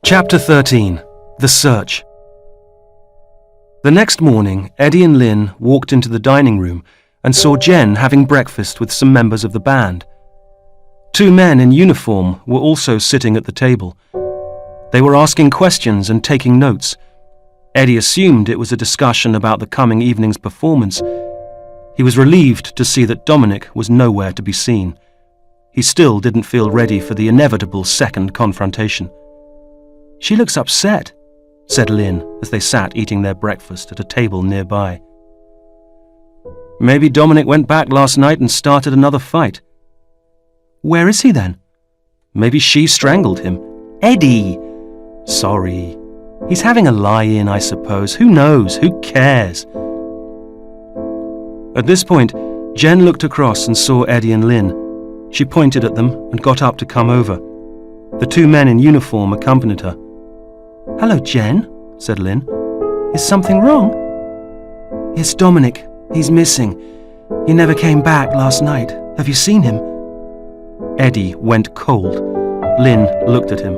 Chapter 13. The Search. The next morning, Eddie and Lynn walked into the dining room and saw Jen having breakfast with some members of the band. Two men in uniform were also sitting at the table. They were asking questions and taking notes. Eddie assumed it was a discussion about the coming evening's performance. He was relieved to see that Dominic was nowhere to be seen. He still didn't feel ready for the inevitable second confrontation. "She looks upset," said Lynn as they sat eating their breakfast at a table nearby. "Maybe Dominic went back last night and started another fight." "Where is he then?" "Maybe she strangled him." "Eddie!" "Sorry. He's having a lie-in, I suppose. Who knows? Who cares?" At this point, Jen looked across and saw Eddie and Lynn. She pointed at them and got up to come over. The two men in uniform accompanied her. "Hello, Jen," said Lynn. "Is something wrong?" "It's Dominic. He's missing. He never came back last night. Have you seen him?" Eddie went cold. Lynn looked at him.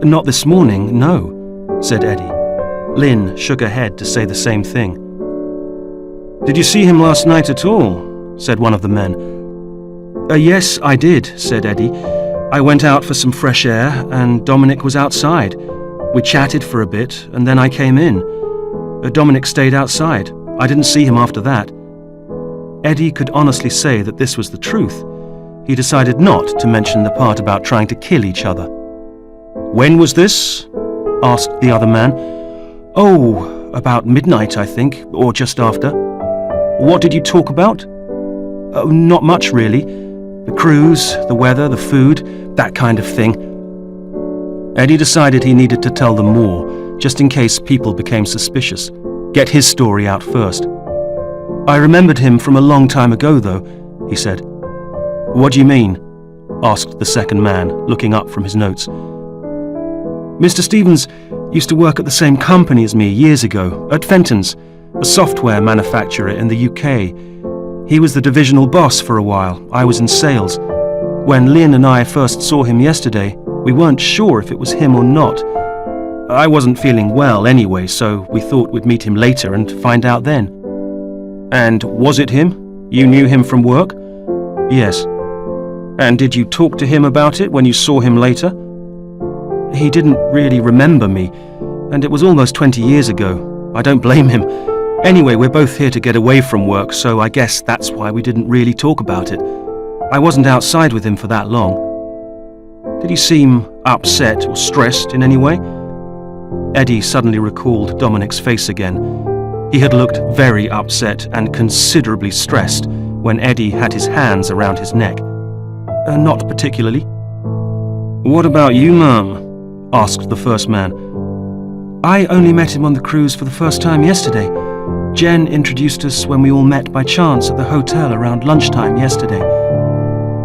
"Not this morning, no," said Eddie. Lynn shook her head to say the same thing. "Did you see him last night at all?" said one of the men. Yes, I did," said Eddie. "I went out for some fresh air, and Dominic was outside. We chatted for a bit, and then I came in. Dominic stayed outside. I didn't see him after that." Eddie could honestly say that this was the truth. He decided not to mention the part about trying to kill each other. "When was this?" asked the other man. "Oh, about midnight, I think, or just after." "What did you talk about?" "Oh, not much, really. The cruise, the weather, the food, that kind of thing." Eddie decided he needed to tell them more, just in case people became suspicious. Get his story out first. "I remembered him from a long time ago, though," he said. "What do you mean?" asked the second man, looking up from his notes. "Mr. Stevens used to work at the same company as me years ago, at Fenton's, a software manufacturer in the UK. He was the divisional boss for a while. I was in sales. When Lynn and I first saw him yesterday, we weren't sure if it was him or not. I wasn't feeling well anyway, so we thought we'd meet him later and find out then." "And was it him? You knew him from work?" "Yes." "And did you talk to him about it when you saw him later?" "He didn't really remember me, and it was almost 20 years ago. I don't blame him. Anyway, we're both here to get away from work, so I guess that's why we didn't really talk about it. I wasn't outside with him for that long." "Did he seem upset or stressed in any way?" Eddie suddenly recalled Dominic's face again. He had looked very upset and considerably stressed when Eddie had his hands around his neck. "Not particularly." "What about you, Mum?" asked the first man. "I only met him on the cruise for the first time yesterday. Jen introduced us when we all met by chance at the hotel around lunchtime yesterday."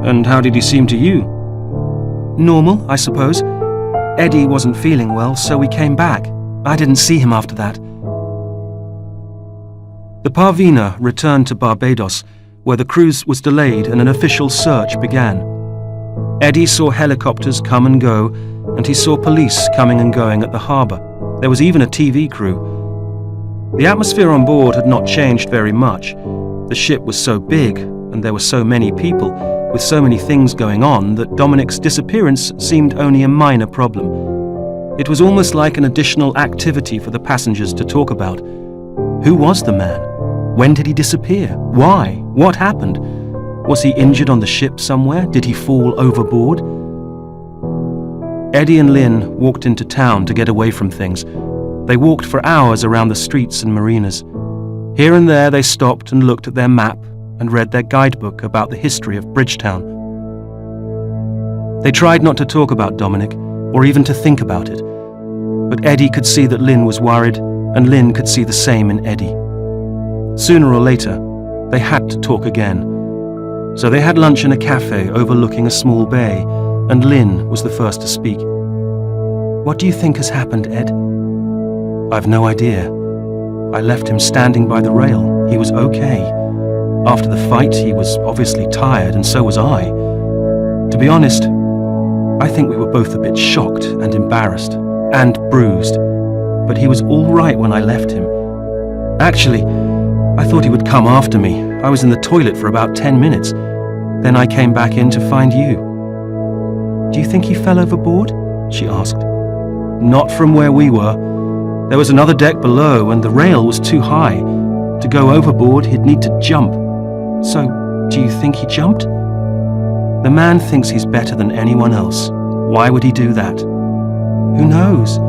"And how did he seem to you?" "Normal, I suppose. Eddie wasn't feeling well, so we came back. I didn't see him after that." The Parvina returned to Barbados, where the cruise was delayed and an official search began. Eddie saw helicopters come and go, and he saw police coming and going at the harbour. There was even a TV crew. The atmosphere on board had not changed very much. The ship was so big, and there were so many people, with so many things going on, that Dominic's disappearance seemed only a minor problem. It was almost like an additional activity for the passengers to talk about. Who was the man? When did he disappear? Why? What happened? Was he injured on the ship somewhere? Did he fall overboard? Eddie and Lynn walked into town to get away from things. They walked for hours around the streets and marinas. Here and there they stopped and looked at their map and read their guidebook about the history of Bridgetown. They tried not to talk about Dominic, or even to think about it. But Eddie could see that Lynn was worried, and Lynn could see the same in Eddie. Sooner or later, they had to talk again. So they had lunch in a cafe overlooking a small bay, and Lynn was the first to speak. "What do you think has happened, Ed?" "I've no idea. I left him standing by the rail. He was okay. After the fight, he was obviously tired, and so was I. To be honest, I think we were both a bit shocked and embarrassed and bruised, but he was all right when I left him. Actually, I thought he would come after me. I was in the toilet for about 10 minutes. Then I came back in to find you. Do you think he fell overboard? She asked. Not from where we were. There was another deck below and the rail was too high. To go overboard, he'd need to jump. So, do you think he jumped? The man thinks he's better than anyone else. Why would he do that? Who knows?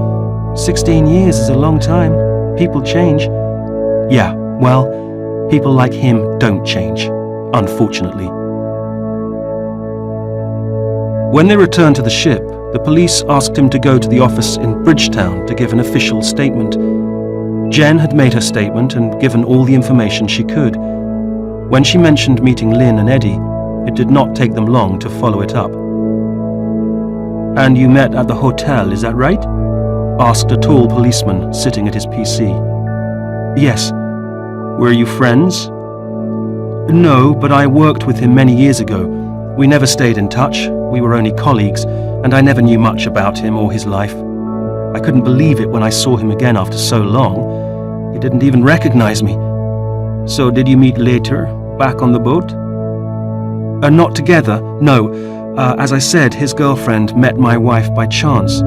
16 years is a long time. People change. Yeah, well, people like him don't change, unfortunately. When they returned to the ship, the police asked him to go to the office in Bridgetown to give an official statement. Jen had made her statement and given all the information she could. When she mentioned meeting Lynn and Eddie, it did not take them long to follow it up. And you met at the hotel, is that right? Asked a tall policeman sitting at his PC. Yes. Were you friends? No, but I worked with him many years ago. We never stayed in touch. We were only colleagues, and I never knew much about him or his life. I couldn't believe it when I saw him again after so long. He didn't even recognize me. So did you meet later, back on the boat? Not together, no. As I said, his girlfriend met my wife by chance.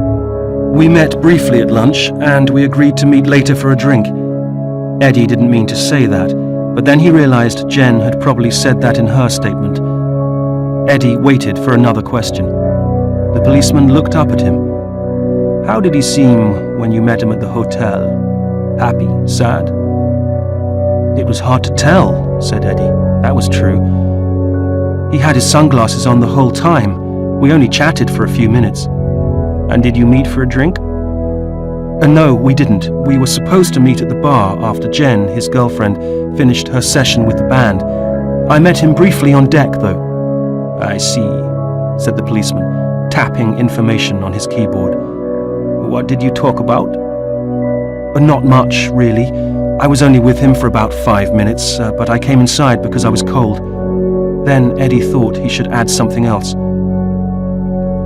We met briefly at lunch, and we agreed to meet later for a drink. Eddie didn't mean to say that, but then he realized Jen had probably said that in her statement. Eddie waited for another question. The policeman looked up at him. How did he seem when you met him at the hotel? Happy? Sad? It was hard to tell, said Eddie. That was true. He had his sunglasses on the whole time. We only chatted for a few minutes. And did you meet for a drink? No, we didn't. We were supposed to meet at the bar after Jen, his girlfriend, finished her session with the band. I met him briefly on deck, though. I see, said the policeman, tapping information on his keyboard. What did you talk about? Not much, really. I was only with him for about 5 minutes, but I came inside because I was cold. Then Eddie thought he should add something else.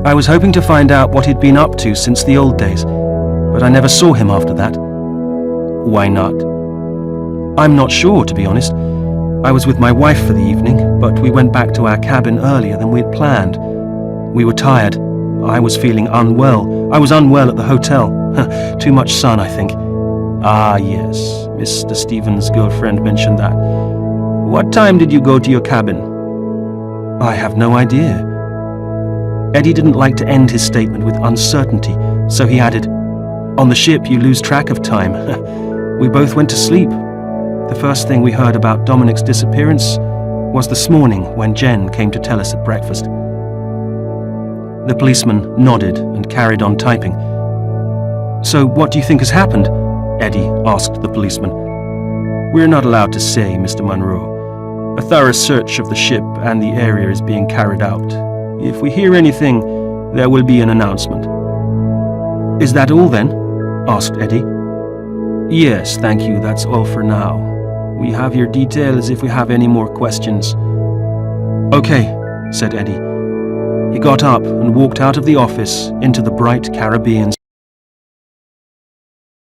I was hoping to find out what he'd been up to since the old days, but I never saw him after that. Why not? I'm not sure, to be honest. I was with my wife for the evening, but we went back to our cabin earlier than we'd planned. We were tired. I was feeling unwell. I was unwell at the hotel. Too much sun, I think. Ah, yes. Mr. Stevens' girlfriend mentioned that. What time did you go to your cabin? I have no idea. Eddie didn't like to end his statement with uncertainty, so he added, On the ship, you lose track of time. We both went to sleep. The first thing we heard about Dominic's disappearance was this morning when Jen came to tell us at breakfast. The policeman nodded and carried on typing. So what do you think has happened? Eddie asked the policeman. We're not allowed to say, Mr. Monroe. A thorough search of the ship and the area is being carried out. If we hear anything, there will be an announcement. Is that all then? Asked Eddie. Yes, thank you, that's all for now. We have your details if we have any more questions. Okay, said Eddie. He got up and walked out of the office into the bright Caribbean